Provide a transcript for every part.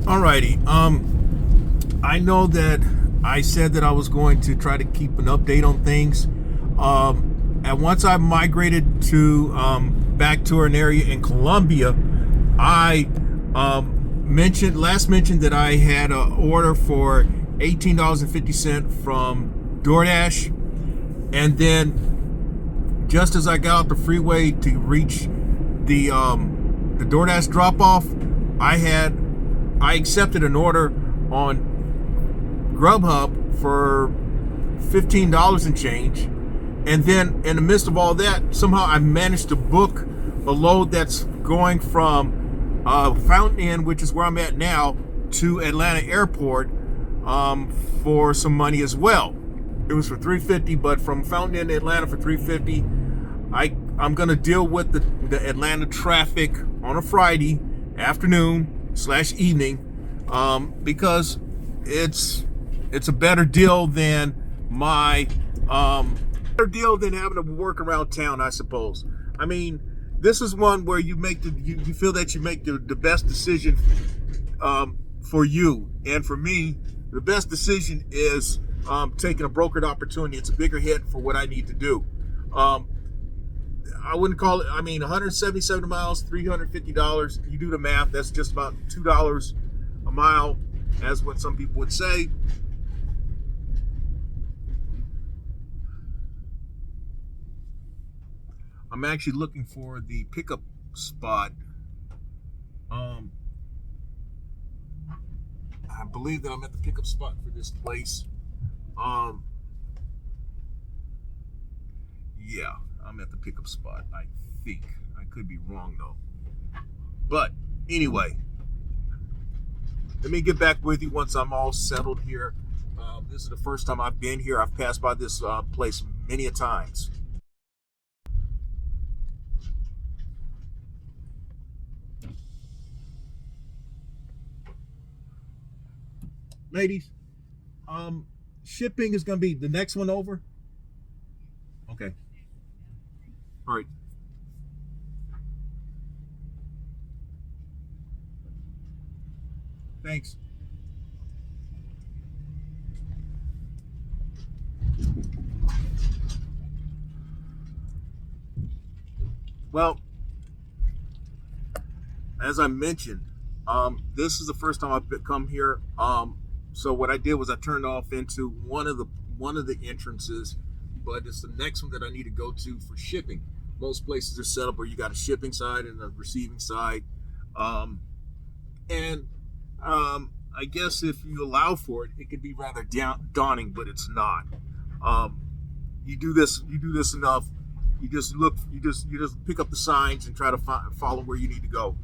Alrighty. I know that I said that I was going to try to keep an update on things. And once I migrated to back to an area in Colombia, I mentioned that I had an order for $18.50 from DoorDash, and then just as I got off the freeway to reach the DoorDash drop off, I accepted an order on Grubhub for $15 and change. And then in the midst of all that, somehow I managed to book a load that's going from Fountain Inn, which is where I'm at now, to Atlanta Airport for some money as well. It was for $350, but from Fountain Inn to Atlanta for $350. I'm gonna deal with the Atlanta traffic on a Friday afternoon/evening because it's a better deal than better deal than having to work around town, I suppose. I mean, this is one where you make you feel that you make the best decision for you. And for me, the best decision is taking a brokered opportunity. It's a bigger hit for what I need to do. I wouldn't call it, 177 miles, $350. You do the math, that's just about $2 a mile, as what some people would say. I'm actually looking for the pickup spot. I believe that I'm at the pickup spot for this place. Yeah, I'm at the pickup spot, I think. I could be wrong though. But anyway, let me get back with you once I'm all settled here. This is the first time I've been here. I've passed by this place many a times. Ladies, shipping is going to be the next one over. Okay. All right. Thanks. Well, as I mentioned, this is the first time I've come here. So what I did was I turned off into one of the entrances, but it's the next one that I need to go to for shipping. Most places are set up where you got a shipping side and a receiving side, and I guess if you allow for it, it could be rather daunting, but it's not. You do this enough. You just pick up the signs and try to follow where you need to go.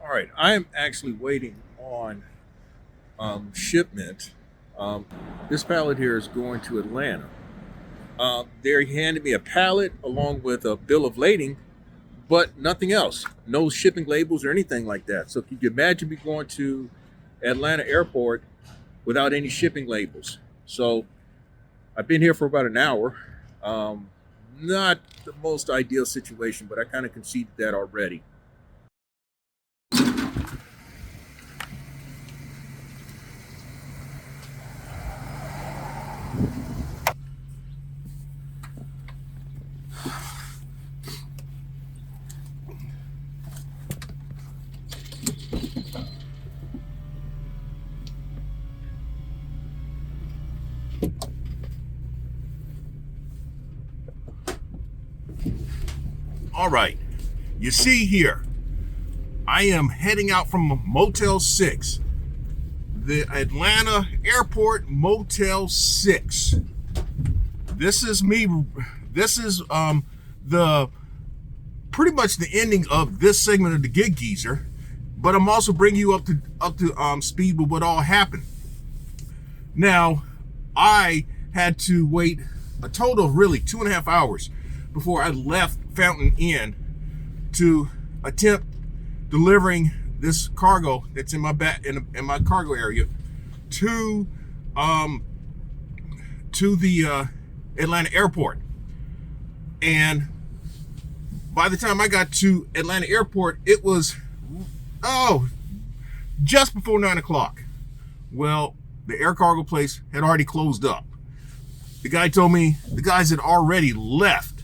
All right, I am actually waiting on shipment. This pallet here is going to Atlanta. They handed me a pallet along with a bill of lading, but nothing else. No shipping labels or anything like that. So can you imagine me going to Atlanta Airport without any shipping labels? So I've been here for about an hour. Not the most ideal situation, but I kind of conceded that already. All right, you see here, I am heading out from Motel 6, the Atlanta Airport Motel 6. This is me this is the pretty much the ending of this segment of the Gig Geezer, but I'm also bringing you up to speed with what all happened. Now, I had to wait a total of really 2.5 hours before I left Fountain Inn to attempt delivering this cargo that's in my in my cargo area to the Atlanta Airport. And by the time I got to Atlanta Airport, it was just before 9 o'clock. Well, the air cargo place had already closed up. The guy told me the guys had already left.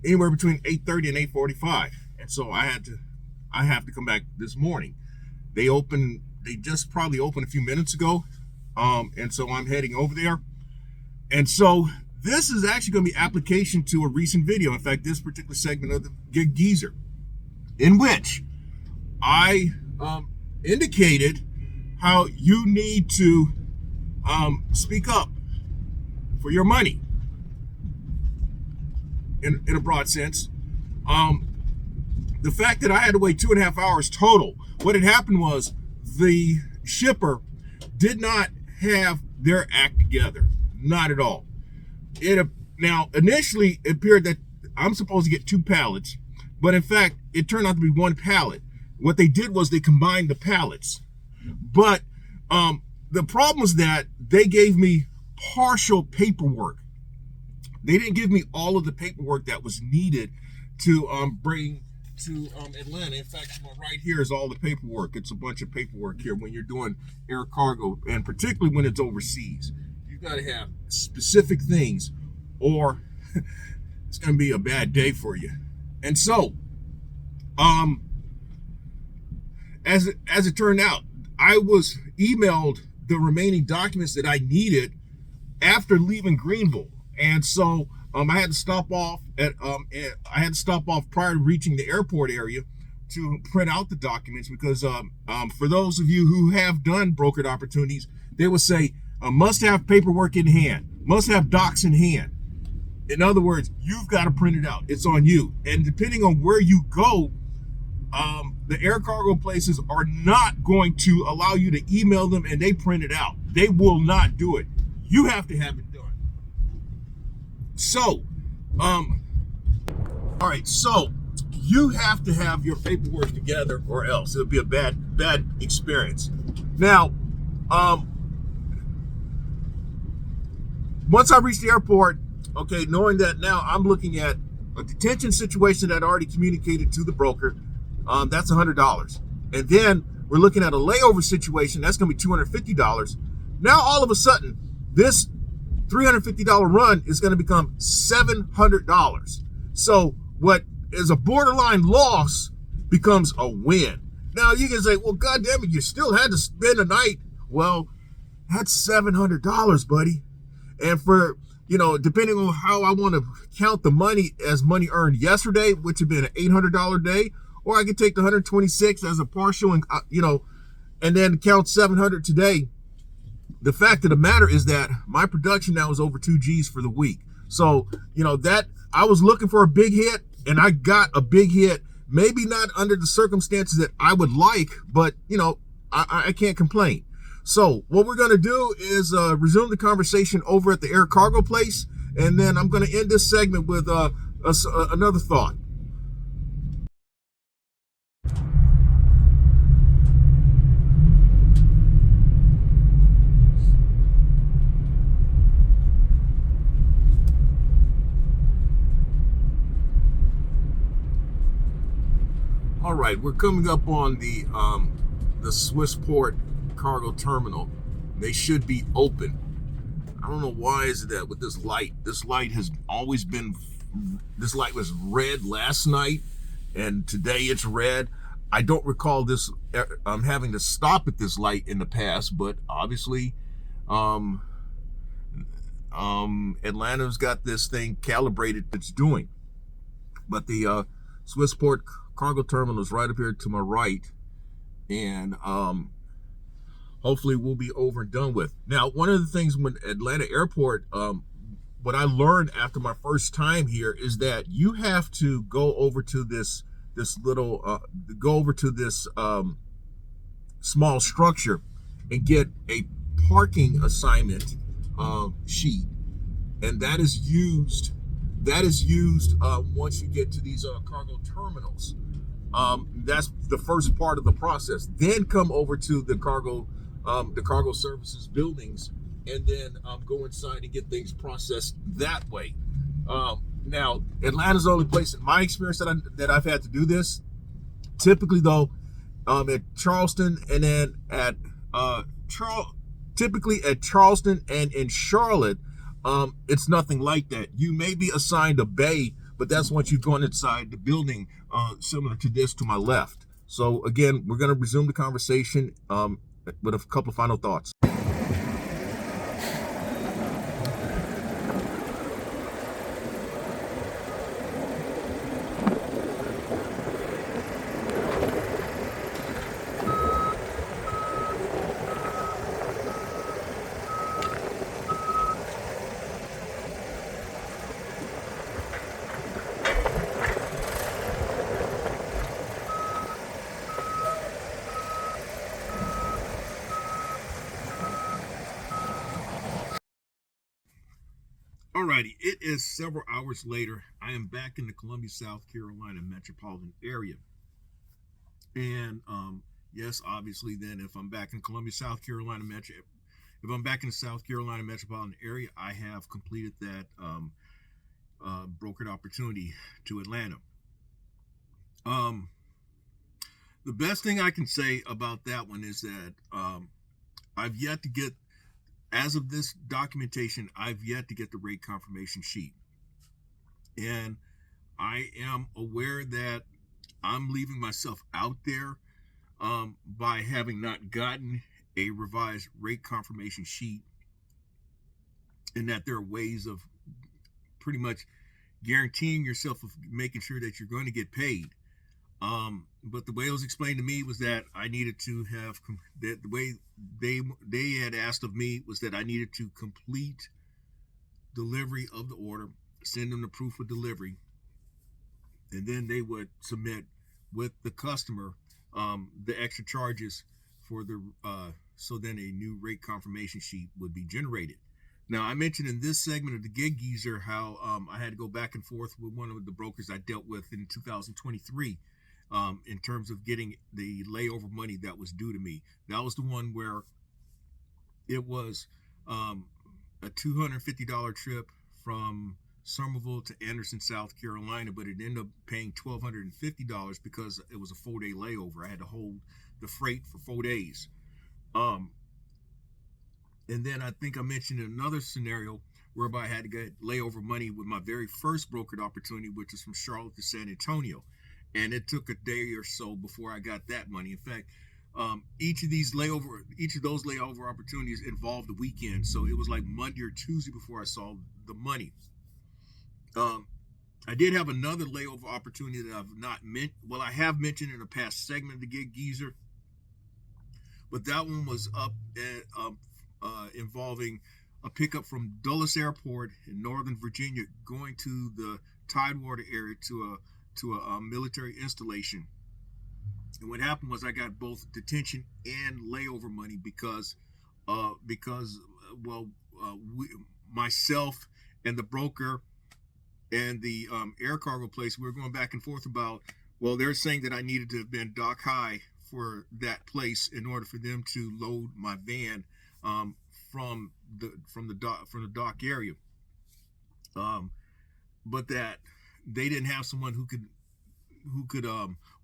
Anywhere between 8:30 and 8:45, and so I have to come back this morning. They just probably opened a few minutes ago, and so I'm heading over there. And so this is actually going to be application to a recent video. In fact, this particular segment of the Gig Geezer, in which I indicated how you need to speak up for your money. In a broad sense, the fact that I had to wait 2.5 hours total, what had happened was the shipper did not have their act together, not at all. Now initially it appeared that I'm supposed to get 2 pallets, but in fact it turned out to be 1 pallet. What they did was they combined the pallets, but the problem was that they gave me partial paperwork. They didn't give me all of the paperwork that was needed to bring to Atlanta. In fact, right here is all the paperwork. It's a bunch of paperwork here when you're doing air cargo, and particularly when it's overseas. You got to have specific things, or it's going to be a bad day for you. And so, as it turned out, I was emailed the remaining documents that I needed after leaving Greenville. And so I had to stop off prior to reaching the airport area to print out the documents, because for those of you who have done brokered opportunities, they will say must have paperwork in hand, must have docs in hand. In other words, you've got to print it out. It's on you. And depending on where you go, the air cargo places are not going to allow you to email them and they print it out. They will not do it. You have to have it done. So, all right, so you have to have your paperwork together, or else it'll be a bad experience. Now, once I reach the airport, okay, knowing that now I'm looking at a detention situation that I already communicated to the broker, that's $100. And then we're looking at a layover situation, that's gonna be $250. Now, all of a sudden, this $350 run is going to become $700. So what is a borderline loss becomes a win. Now you can say, well, God damn it, you still had to spend a night. Well, that's $700, buddy. And for, depending on how I want to count the money as money earned yesterday, which would be an $800 day, or I could take the 126 as a partial and, and then count 700 today. The fact of the matter is that my production now is over 2 G's for the week. So, that I was looking for a big hit, and I got a big hit. Maybe not under the circumstances that I would like, but, I can't complain. So what we're going to do is resume the conversation over at the air cargo place, and then I'm going to end this segment with another thought. All right, we're coming up on the Swissport cargo terminal. They should be open. I don't know why is it that with this light. This light has always been. This light was red last night, and today it's red. I don't recall this having to stop at this light in the past, but obviously, Atlanta's got this thing calibrated. It's doing, but the Swissport cargo terminal is right up here to my right, and hold hopefully we'll be over and done with. Now, one of the things when Atlanta Airport, what I learned after my first time here is that you have to go over to this little go over to this small structure and get a parking assignment sheet, and that is used once you get to these cargo terminals. That's the first part of the process. Then come over to the cargo services buildings, and then go inside and get things processed that way. Now, Atlanta's the only place in my experience that I've had to do this. Typically, though, at Charleston and then at typically at Charleston and in Charlotte, it's nothing like that. You may be assigned a bay, but that's once you've gone inside the building, similar to this to my left. So again, we're going to resume the conversation with a couple of final thoughts. Alrighty, it is several hours later. I am back in the Columbia, South Carolina metropolitan area. And yes, obviously then if I'm back in Columbia, South Carolina if I'm back in the South Carolina metropolitan area, I have completed that brokered opportunity to Atlanta. The best thing I can say about that one is that I've yet to get, as of this documentation, I've yet to get the rate confirmation sheet. And I am aware that I'm leaving myself out there by having not gotten a revised rate confirmation sheet, and that there are ways of pretty much guaranteeing yourself of making sure that you're going to get paid. But the way it was explained to me was that I needed to have that the way they had asked of me was that I needed to complete delivery of the order, send them the proof of delivery, and then they would submit with the customer the extra charges for the so then a new rate confirmation sheet would be generated. Now, I mentioned in this segment of the Gig Geezer how I had to go back and forth with one of the brokers I dealt with in 2023 in terms of getting the layover money that was due to me. That was the one where it was a $250 trip from Somerville to Anderson, South Carolina, but it ended up paying $1,250 because it was a 4-day layover. I had to hold the freight for 4 days. And then I think I mentioned another scenario whereby I had to get layover money with my very first brokered opportunity, which is from Charlotte to San Antonio. And it took a day or so before I got that money. In fact, each of those layover opportunities involved the weekend. So it was like Monday or Tuesday before I saw the money. I did have another layover opportunity that I've not mentioned. Well, I have mentioned in a past segment of the Gig Geezer, but that one was up at, involving a pickup from Dulles Airport in Northern Virginia, going to the Tidewater area to a military installation. And what happened was I got both detention and layover money because myself and the broker and the air cargo place, we were going back and forth about, well, they're saying that I needed to have been dock high for that place in order for them to load my van from the dock area, but that they didn't have someone who could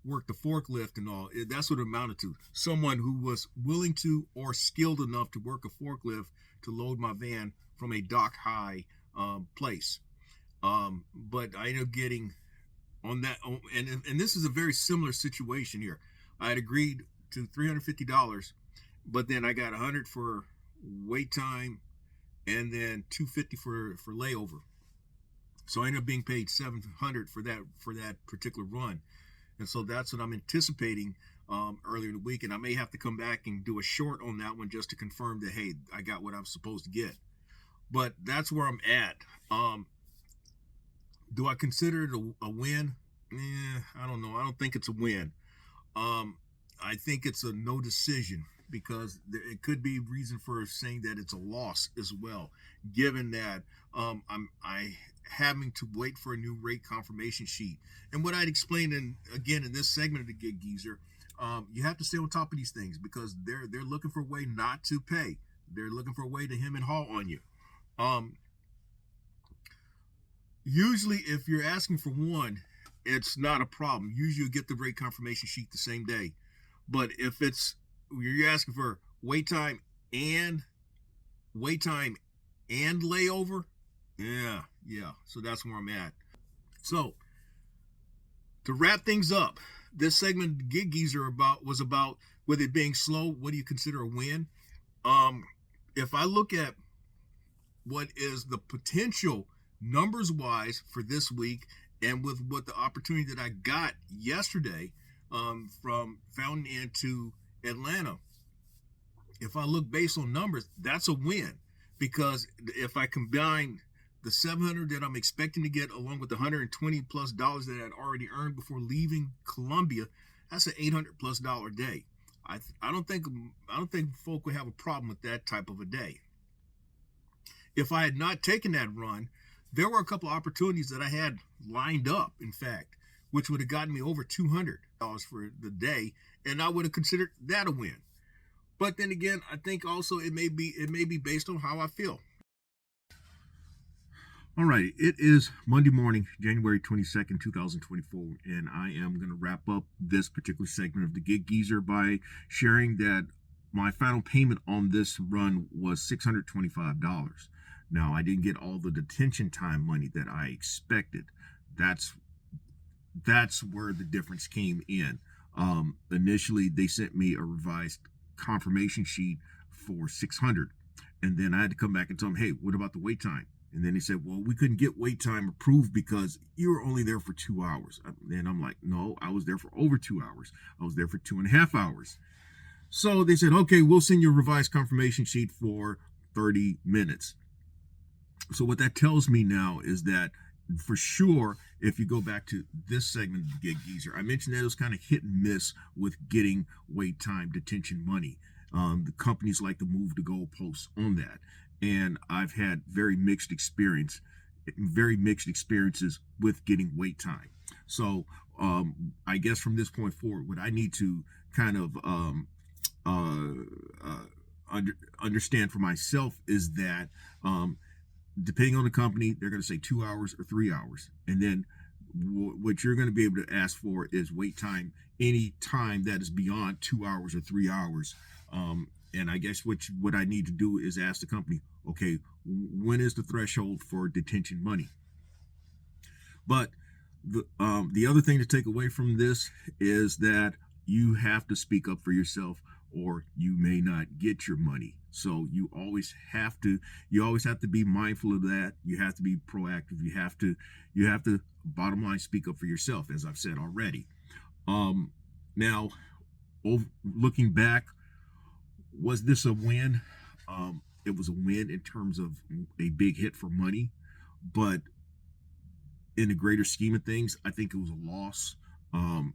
work the forklift and all. That's what it amounted to. Someone who was willing to or skilled enough to work a forklift to load my van from a dock high place. But I ended up getting on that, and this is a very similar situation here. I had agreed to $350, but then I got $100 for wait time and then $250 for layover. So I ended up being paid $700 for that particular run. And so that's what I'm anticipating earlier in the week, and I may have to come back and do a short on that one just to confirm that, hey, I got what I was supposed to get. But that's where I'm at. Do I consider it a win? I don't know. I don't think it's a win. I think it's a no decision because it could be reason for saying that it's a loss as well, given that I having to wait for a new rate confirmation sheet. And what I'd explained in this segment of the Gig Geezer, you have to stay on top of these things because they're looking for a way not to pay. They're looking for a way to hem and haw on you. Usually, if you're asking for one, it's not a problem. Usually, you get the rate confirmation sheet the same day. But if you're asking for wait time and layover, yeah. So that's where I'm at. So to wrap things up, this segment Gig Geezer was about with it being slow. What do you consider a win? If I look at what is the potential numbers wise for this week, and with what the opportunity that I got yesterday from Fountain Inn to Atlanta, if I look based on numbers, that's a win because if I combine the $700 that I'm expecting to get along with the $120 plus that I'd already earned before leaving Columbia, that's an $800 plus day. I don't think folk would have a problem with that type of a day. If I had not taken that run, there were a couple of opportunities that I had lined up, in fact, which would have gotten me over $200 for the day, and I would have considered that a win. But then again, I think also it may be based on how I feel. All right, it is Monday morning, January 22nd, 2024, and I am going to wrap up this particular segment of the Gig Geezer by sharing that my final payment on this run was $625. Now, I didn't get all the detention time money that I expected. That's where the difference came in. Initially, they sent me a revised confirmation sheet for $600, and then I had to come back and tell them, hey, what about the wait time? And then they said, well, we couldn't get wait time approved because you were only there for 2 hours. And I'm like, no, I was there for over 2 hours. I was there for 2.5 hours. So they said, okay, we'll send you a revised confirmation sheet for 30 minutes. So what that tells me now is that for sure, if you go back to this segment of the Gig Geezer, I mentioned that it was kind of hit and miss with getting wait time detention money. The companies like to move the goalposts on that. And I've had very mixed experiences with getting wait time. So I guess from this point forward, what I need to kind of understand for myself is that depending on the company, they're going to say 2 hours or 3 hours. And then what you're going to be able to ask for is wait time any time that is beyond 2 hours or 3 hours. And I guess what I need to do is ask the company, okay, when is the threshold for detention money? But the other thing to take away from this is that you have to speak up for yourself or you may not get your money. So you always have to be mindful of that. You have to be proactive. You have to bottom line speak up for yourself, as I've said already. Now, looking back, was this a win? It was a win in terms of a big hit for money, but in the greater scheme of things, I think it was a loss.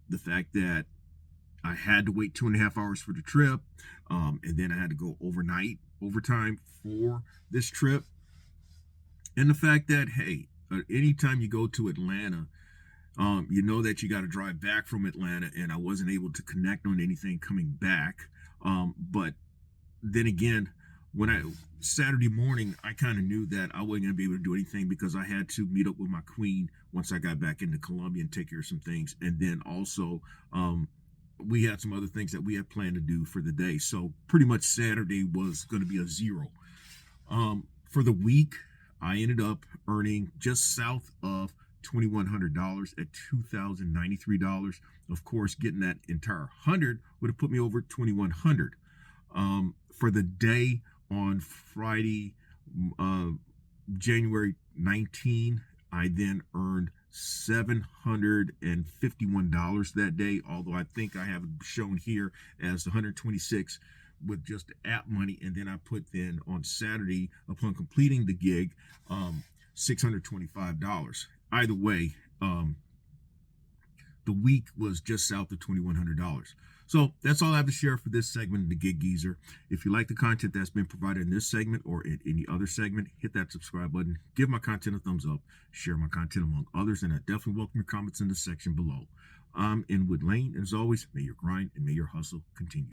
The fact that I had to wait 2.5 hours for the trip, and then I had to go overtime for this trip. And the fact that, hey, anytime you go to Atlanta, you know that you got to drive back from Atlanta, and I wasn't able to connect on anything coming back. But then again, Saturday morning, I kind of knew that I wasn't going to be able to do anything because I had to meet up with my queen once I got back into Columbia and take care of some things. And then also, we had some other things that we had planned to do for the day. So pretty much Saturday was going to be a zero. For the week, I ended up earning just south of $2,100 at $2,093. Of course, getting that entire 100 would have put me over 2,100. For the day on Friday, January 19, I then earned $751 that day, although I think I have it shown here as 126 with just the app money. And then I put then on Saturday, upon completing the gig, $625. Either way, the week was just south of $2,100. So that's all I have to share for this segment of the Gig Geezer. If you like the content that's been provided in this segment or in any other segment, hit that subscribe button, give my content a thumbs up, share my content among others, and I definitely welcome your comments in the section below. I'm Inwood Lane, and as always, may your grind and may your hustle continue.